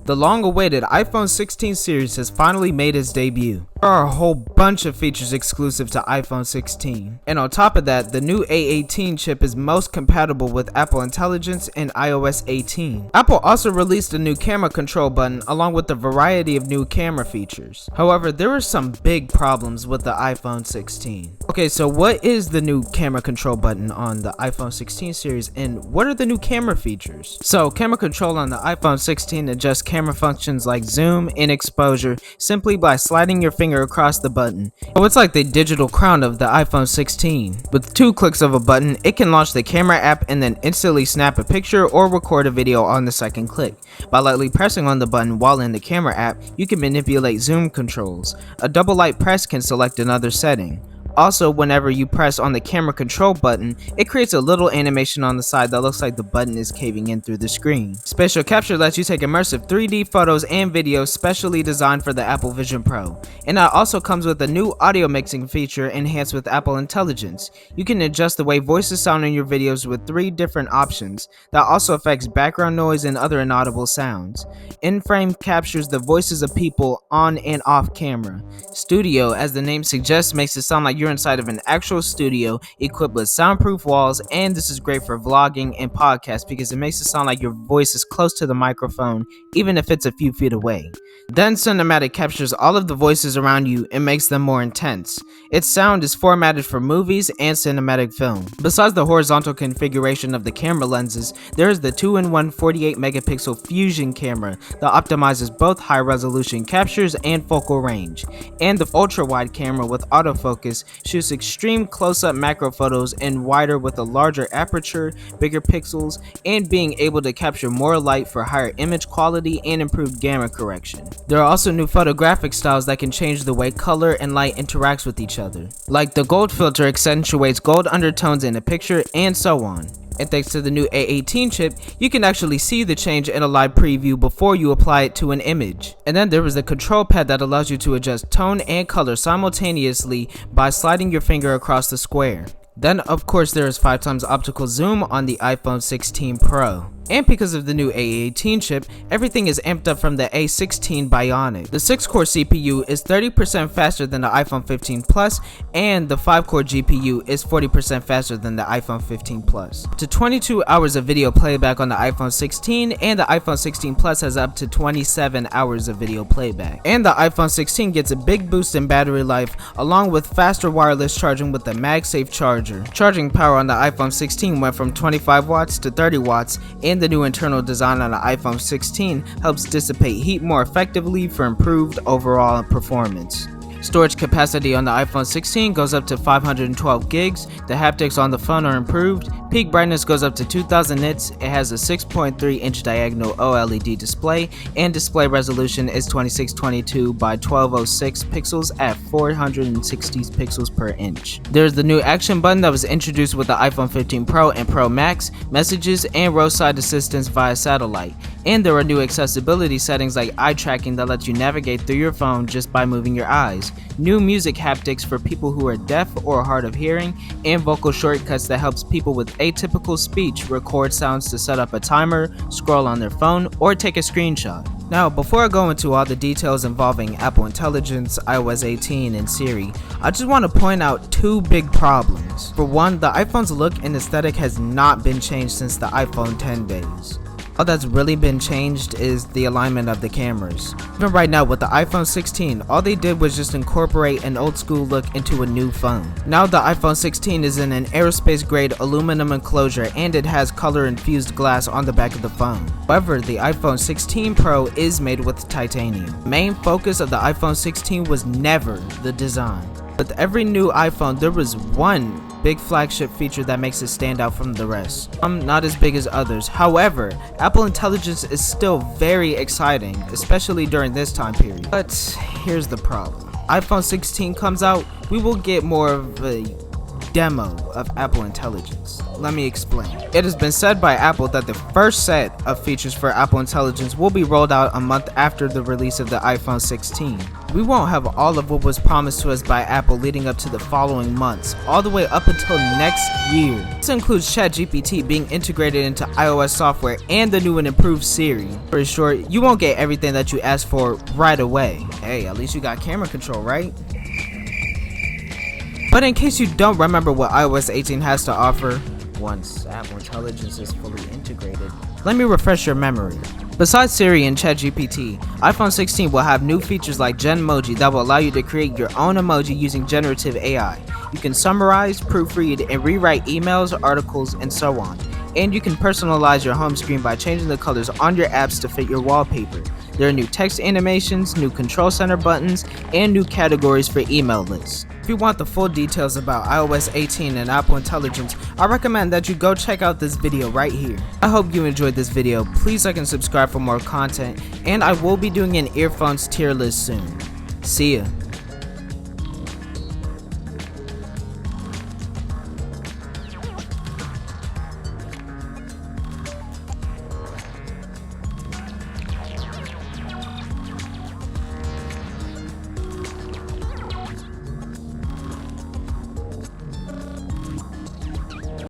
The long-awaited iPhone 16 series has finally made its debut. There are a whole bunch of features exclusive to iPhone 16. And on top of that, the new A18 chip is most compatible with Apple Intelligence and iOS 18. Apple also released a new camera control button along with a variety of new camera features. However, there are some big problems with the iPhone 16. Okay, so what is the new camera control button on the iPhone 16 series and what are the new camera features? So, camera control on the iPhone 16 adjusts camera functions like zoom and exposure simply by sliding your finger across the button. So it's like the digital crown of the iPhone 16. With 2 clicks of a button, it can launch the camera app and then instantly snap a picture or record a video on the second click. By lightly pressing on the button while in the camera app, you can manipulate zoom controls. A double light press can select another setting. Also, whenever you press on the camera control button, it creates a little animation on the side that looks like the button is caving in through the screen. Spatial capture lets you take immersive 3D photos and videos specially designed for the Apple Vision Pro. And it also comes with a new audio mixing feature enhanced with Apple Intelligence. You can adjust the way voices sound in your videos with 3 different options. That also affects background noise and other inaudible sounds. In-frame captures the voices of people on and off camera. Studio, as the name suggests, makes it sound like you're inside of an actual studio equipped with soundproof walls, and this is great for vlogging and podcasts because it makes it sound like your voice is close to the microphone even if it's a few feet away. Then Cinematic captures all of the voices around you and makes them more intense. Its sound is formatted for movies and cinematic film. Besides the horizontal configuration of the camera lenses, there is the 2-in-1 48 megapixel fusion camera that optimizes both high resolution captures and focal range. And the ultra wide camera with autofocus shoots extreme close-up macro photos and wider with a larger aperture, bigger pixels, and being able to capture more light for higher image quality and improved gamma correction. There are also new photographic styles that can change the way color and light interacts with each other. Like the gold filter accentuates gold undertones in a picture and so on. And thanks to the new A18 chip, you can actually see the change in a live preview before you apply it to an image. And then there is the control pad that allows you to adjust tone and color simultaneously by sliding your finger across the square. Then of course there is 5x optical zoom on the iPhone 16 Pro. And because of the new A18 chip, everything is amped up from the A16 Bionic. The 6-core CPU is 30% faster than the iPhone 15 Plus, and the 5-core GPU is 40% faster than the iPhone 15 Plus. To 22 hours of video playback on the iPhone 16, and the iPhone 16 Plus has up to 27 hours of video playback. And the iPhone 16 gets a big boost in battery life, along with faster wireless charging with the MagSafe charger. Charging power on the iPhone 16 went from 25 watts to 30 watts, and the new internal design on the iPhone 16 helps dissipate heat more effectively for improved overall performance. Storage capacity on the iPhone 16 goes up to 512 gigs, the haptics on the phone are improved, peak brightness goes up to 2000 nits, it has a 6.3-inch diagonal OLED display, and display resolution is 2622 by 1206 pixels at 460 pixels per inch. There's the new action button that was introduced with the iPhone 15 Pro and Pro Max, messages and roadside assistance via satellite. And there are new accessibility settings like eye tracking that lets you navigate through your phone just by moving your eyes, new music haptics for people who are deaf or hard of hearing, and vocal shortcuts that helps people with atypical speech record sounds to set up a timer, scroll on their phone, or take a screenshot. Now, before I go into all the details involving Apple Intelligence, iOS 18, and Siri, I just want to point out 2 big problems. For one, the iPhone's look and aesthetic has not been changed since the iPhone 10 days. All that's really been changed is the alignment of the cameras. Even right now with the iPhone 16, all they did was just incorporate an old school look into a new phone. Now the iPhone 16 is in an aerospace grade aluminum enclosure and it has color infused glass on the back of the phone. However, the iPhone 16 Pro is made with titanium. The main focus of the iPhone 16 was never the design. With every new iPhone, there was one big flagship feature that makes it stand out from the rest. Not as big as others. However, Apple Intelligence is still very exciting, especially during this time period. But here's the problem. iPhone 16 comes out, we will get more of a demo of Apple Intelligence. Let me explain. It has been said by Apple that the first set of features for Apple Intelligence will be rolled out a month after the release of the iPhone 16. We won't have all of what was promised to us by Apple leading up to the following months, all the way up until next year. This includes ChatGPT being integrated into iOS software and the new and improved Siri. For sure, you won't get everything that you asked for right away. Hey, at least you got camera control, right? But in case you don't remember what iOS 18 has to offer, once Apple Intelligence is fully integrated, let me refresh your memory. Besides Siri and ChatGPT, iPhone 16 will have new features like Genmoji that will allow you to create your own emoji using generative AI. You can summarize, proofread, and rewrite emails, articles, and so on. And you can personalize your home screen by changing the colors on your apps to fit your wallpaper. There are new text animations, new control center buttons, and new categories for email lists. If you want the full details about iOS 18 and Apple Intelligence, I recommend that you go check out this video right here. I hope you enjoyed this video. Please like and subscribe for more content, and I will be doing an earphones tier list soon. See ya.